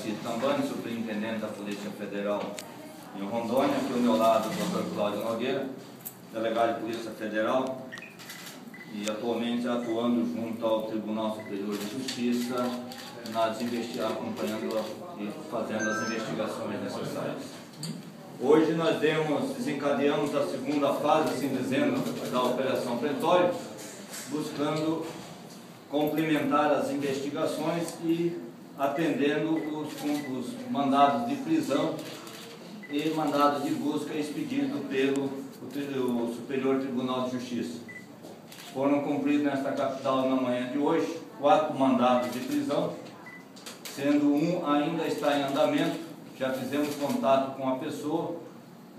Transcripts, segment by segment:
Aparecido Tambani, superintendente da Polícia Federal em Rondônia. Aqui ao meu lado, o Dr. Cláudio Nogueira, delegado de Polícia Federal, e atualmente atuando junto ao Tribunal Superior de Justiça, acompanhando e fazendo as investigações necessárias. Hoje nós desencadeamos a segunda fase, assim dizendo, da Operação Pretório, buscando complementar as investigações e atendendo os mandados de prisão e mandados de busca expedido pelo Superior Tribunal de Justiça. Foram cumpridos nesta capital na manhã de hoje 4 mandados de prisão, sendo um ainda está em andamento. Já fizemos contato com a pessoa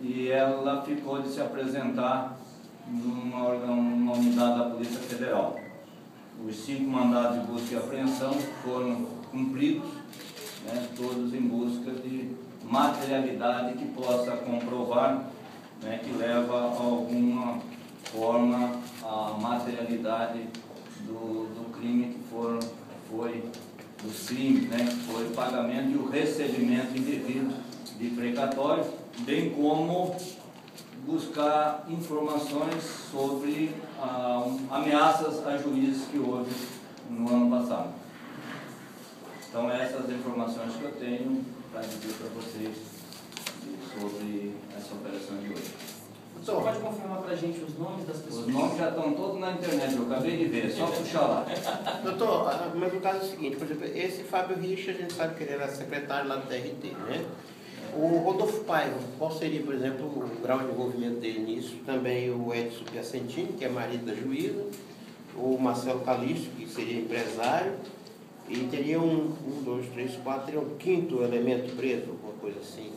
e ela ficou de se apresentar numa unidade da Polícia Federal. Os 5 mandados de busca e apreensão foram cumpridos, né, todos em busca de materialidade que possa comprovar, né, que leva a alguma forma a materialidade do crime que foi dos crimes, né, que foi o pagamento e o recebimento indevido de precatório, bem como buscar informações sobre ameaças a juízes que houve no ano passado. Então, essas informações que eu tenho para dizer para vocês sobre essa operação de hoje. Você pode confirmar para a gente os nomes das pessoas? Os nomes já estão todos na internet, eu acabei de ver, é só puxar lá. Doutor, mas o caso é o seguinte, por exemplo, esse Fábio Richa, a gente sabe que ele era secretário lá do TRT, né? O Rodolfo Paiva, qual seria, por exemplo, o grau de envolvimento dele nisso? Também o Edson Piacentini, que é marido da juíza, o Marcelo Calixto, que seria empresário, e teria um, 2, 3, 4, teria um 5º elemento preso, alguma coisa assim.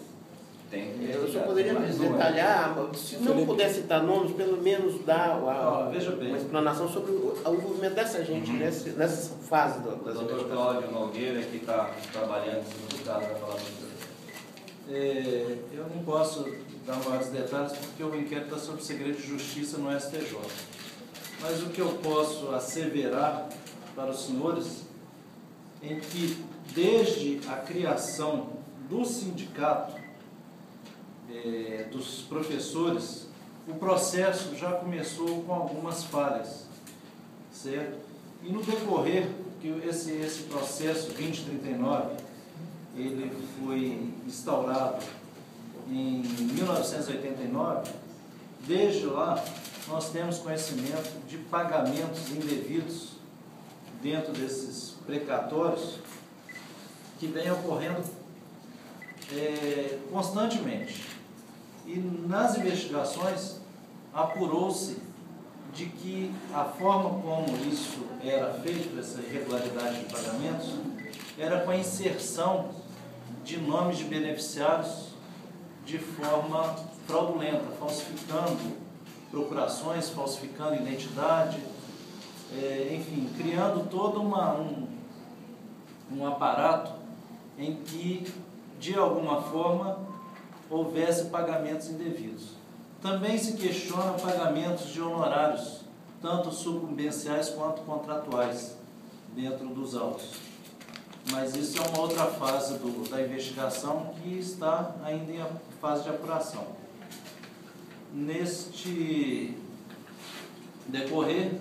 Eu só poderia detalhar, se não puder citar nomes, pelo menos dar uma explanação sobre o envolvimento dessa gente nessa fase das investigações. O Dr. Cláudio Nogueira, que está trabalhando no caso da palavra. Eu não posso dar maiores detalhes porque o inquérito está sob segredo de justiça no STJ. Mas o que eu posso asseverar para os senhores é que desde a criação do sindicato dos professores, o processo já começou com algumas falhas, certo? E no decorrer que esse processo 2039, ele foi instaurado em 1989, desde lá nós temos conhecimento de pagamentos indevidos dentro desses precatórios que vem ocorrendo constantemente. E nas investigações apurou-se de que a forma como isso era feito, essa irregularidade de pagamentos, era com a inserção de nomes de beneficiários de forma fraudulenta, falsificando procurações, falsificando identidade, enfim, criando todo um aparato em que, de alguma forma, houvesse pagamentos indevidos. Também se questiona pagamentos de honorários, tanto sucumbenciais quanto contratuais, dentro dos autos. Mas isso é uma outra fase da investigação que está ainda em fase de apuração. Neste decorrer,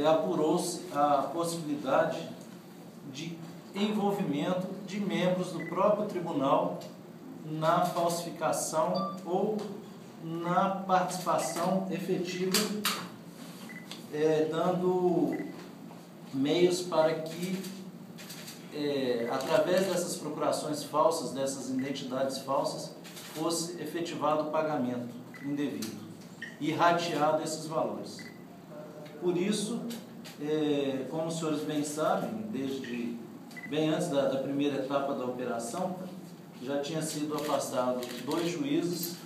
apurou-se a possibilidade de envolvimento de membros do próprio tribunal na falsificação ou na participação efetiva, dando meios para que, através dessas procurações falsas, dessas identidades falsas, fosse efetivado o pagamento indevido e rateado esses valores. Por isso, como os senhores bem sabem, desde bem antes da primeira etapa da operação, já tinha sido afastado 2 juízes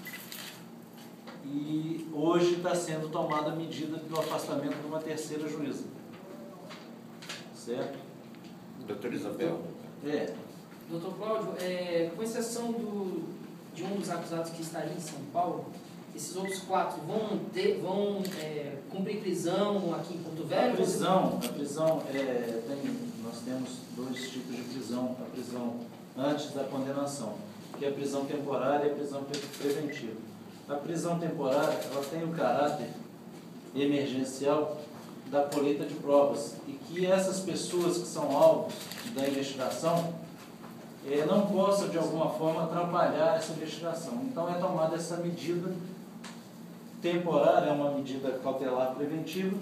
e hoje está sendo tomada a medida do afastamento de uma 3ª juíza. Certo? Doutor Isabel. Doutor Cláudio, com exceção de um dos acusados que estaria em São Paulo, esses outros 4 vão cumprir prisão aqui em Porto Velho? A prisão nós temos 2 tipos de prisão. A prisão antes da condenação, que é a prisão temporária e a prisão preventiva. A prisão temporária, ela tem o caráter emergencial da colheita de provas e que essas pessoas que são alvos da investigação não possam, de alguma forma, atrapalhar essa investigação. Então, é tomada essa medida temporária, é uma medida cautelar preventiva,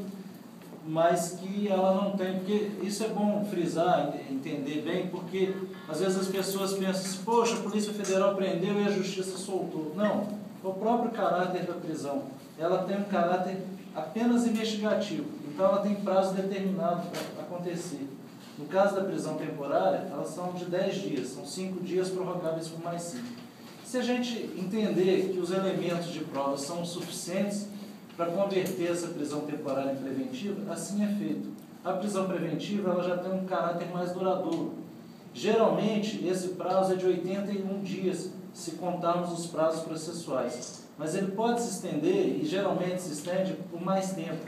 mas que ela não tem, porque isso é bom frisar, entender bem, porque às vezes as pessoas pensam assim, poxa, a Polícia Federal prendeu e a Justiça soltou. Não, o próprio caráter da prisão, ela tem um caráter apenas investigativo, então ela tem prazo determinado para acontecer. No caso da prisão temporária, elas são de 10 dias, são 5 dias prorrogáveis por mais 5. Se a gente entender que os elementos de prova são suficientes para converter essa prisão temporária em preventiva, assim é feito. A prisão preventiva ela já tem um caráter mais duradouro. Geralmente, esse prazo é de 81 dias, se contarmos os prazos processuais. Mas ele pode se estender, e geralmente se estende por mais tempo.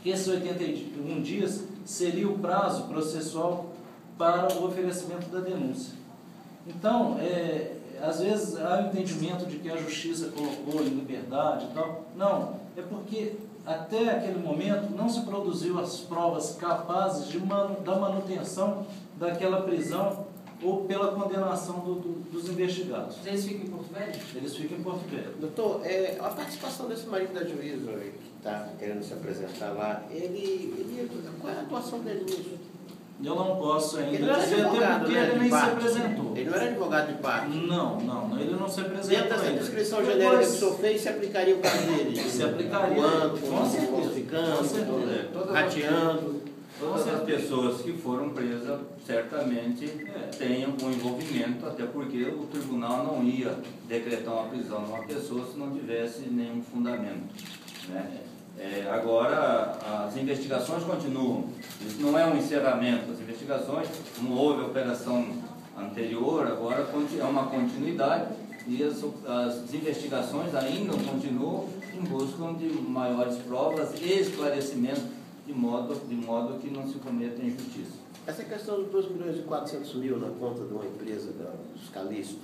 Esses 81 dias seria o prazo processual para o oferecimento da denúncia. Então, às vezes há o entendimento de que a Justiça colocou em liberdade e tal. Não, é porque até aquele momento não se produziu as provas capazes da manutenção daquela prisão ou pela condenação dos investigados. Eles ficam em Porto Velho? Eles ficam em Porto Velho. Doutor, a participação desse marido da juíza que está querendo se apresentar lá, qual é a atuação dele nisso? Eu não posso ainda Ele não era dizer, até advogado, porque né, ele de nem se parte. apresentou. Ele não era advogado de parte? Não, ele não se apresentou. Dentro dessa ainda. descrição genérica que o senhor fez, se aplicaria o caso dele? Se aplicaria, com certeza. Rateando. Todas as pessoas que foram presas certamente têm algum envolvimento, até porque o tribunal não ia decretar uma prisão de uma pessoa se não tivesse nenhum fundamento, né? Agora, as investigações continuam. Isso não é um encerramento. As investigações, como houve a operação anterior, agora é uma continuidade e as investigações ainda continuam em busca de maiores provas e esclarecimento de modo que não se cometa injustiça. Essa questão dos 2.400.000 na conta de uma empresa dos Calixto,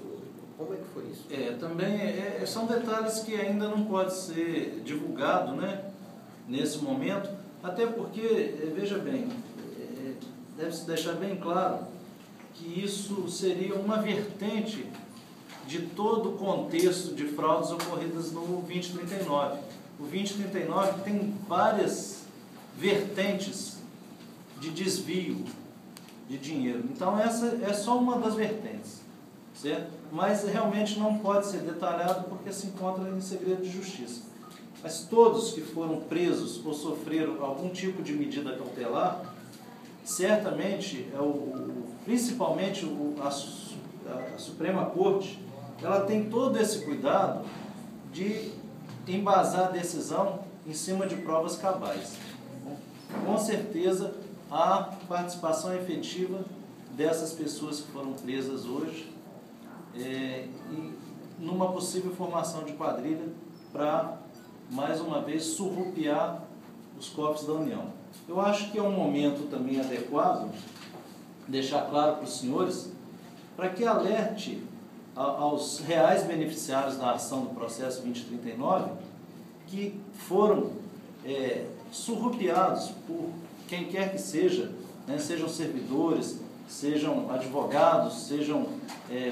como é que foi isso? Também são detalhes que ainda não pode ser divulgado, né, nesse momento, até porque, veja bem, deve-se deixar bem claro que isso seria uma vertente de todo o contexto de fraudes ocorridas no 2039. O 2039 tem várias vertentes de desvio de dinheiro. Então, essa é só uma das vertentes, certo? Mas realmente não pode ser detalhado porque se encontra em segredo de justiça. Mas todos que foram presos ou sofreram algum tipo de medida cautelar, certamente, principalmente a Suprema Corte, ela tem todo esse cuidado de embasar a decisão em cima de provas cabais. Com certeza, há participação efetiva dessas pessoas que foram presas hoje e numa possível formação de quadrilha para, mais uma vez, surrupiar os cofres da União. Eu acho que é um momento também adequado deixar claro para os senhores, para que alerte aos reais beneficiários da ação do processo 2039, que foram surrupiados por quem quer que seja, né, sejam servidores, sejam advogados, sejam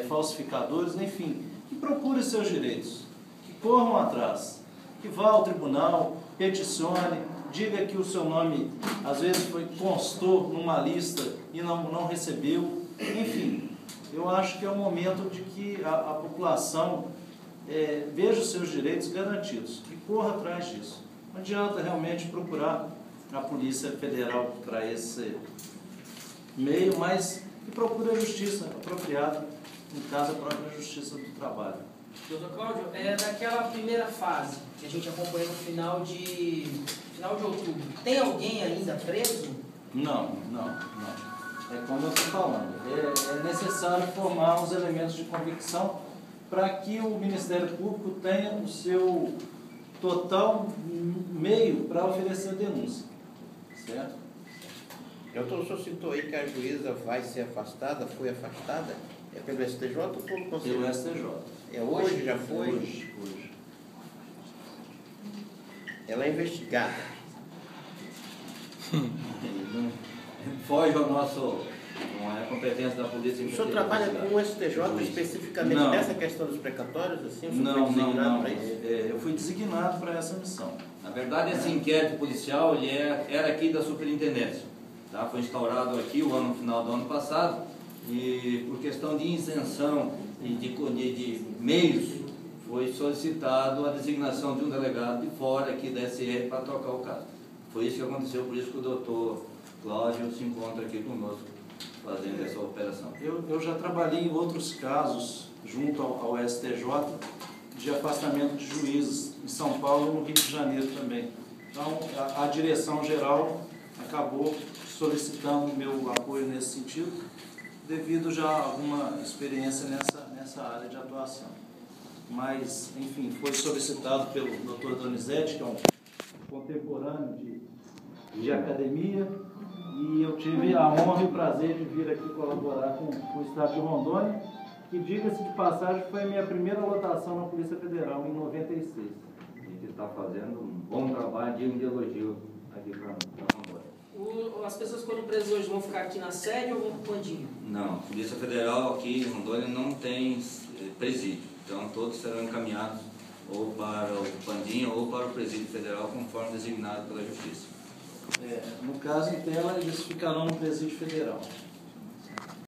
falsificadores, enfim, que procurem seus direitos, que corram atrás, que vá ao tribunal, peticione, diga que o seu nome, às vezes, constou numa lista e não recebeu, enfim. Eu acho que é o momento de que a população veja os seus direitos garantidos e corra atrás disso. Não adianta realmente procurar a Polícia Federal para esse meio, mas que procure a justiça apropriada, no caso a própria Justiça do Trabalho. Doutor Cláudio, naquela primeira fase que a gente acompanhou no final de outubro, tem alguém ainda preso? Não. É como eu estou falando, é necessário formar os elementos de convicção para que o Ministério Público tenha o seu total meio para oferecer a denúncia, certo? Doutor, o senhor citou aí que a juíza vai ser afastada, foi afastada, é pelo STJ ou pelo Conselho? Pelo STJ. É hoje, já foi? Hoje. Ela é investigada. Foge ao nosso, não é competência da polícia. O senhor trabalha com o STJ especificamente Não. nessa questão dos precatórios? Assim, o senhor foi Não, designado para isso? eu fui designado para essa missão. Na verdade, esse inquérito policial ele era aqui da superintendência. Tá? Foi instaurado aqui no final do ano passado e por questão de isenção e de meios foi solicitado a designação de um delegado de fora aqui da SR para tocar o caso. Foi isso que aconteceu, por isso que o doutor Cláudio se encontra aqui conosco fazendo essa operação. Eu já trabalhei em outros casos junto ao STJ de afastamento de juízes em São Paulo e no Rio de Janeiro também. Então, a direção geral acabou solicitando meu apoio nesse sentido, devido já a alguma experiência nessa área de atuação. Mas, enfim, foi solicitado pelo Dr. Donizete, que é um contemporâneo de academia, e eu tive a honra e o prazer de vir aqui colaborar com o Estado de Rondônia, que, diga-se de passagem, foi a minha primeira lotação na Polícia Federal em 96. A gente está fazendo um bom trabalho de elogio aqui para Rondônia. As pessoas que foram presas hoje vão ficar aqui na sede ou vão para o Pandinho? Não, a Polícia Federal aqui em Rondônia não tem presídio, então todos serão encaminhados ou para o Pandinho ou para o Presídio Federal, conforme designado pela Justiça. No caso em tela, eles ficarão no Presídio Federal.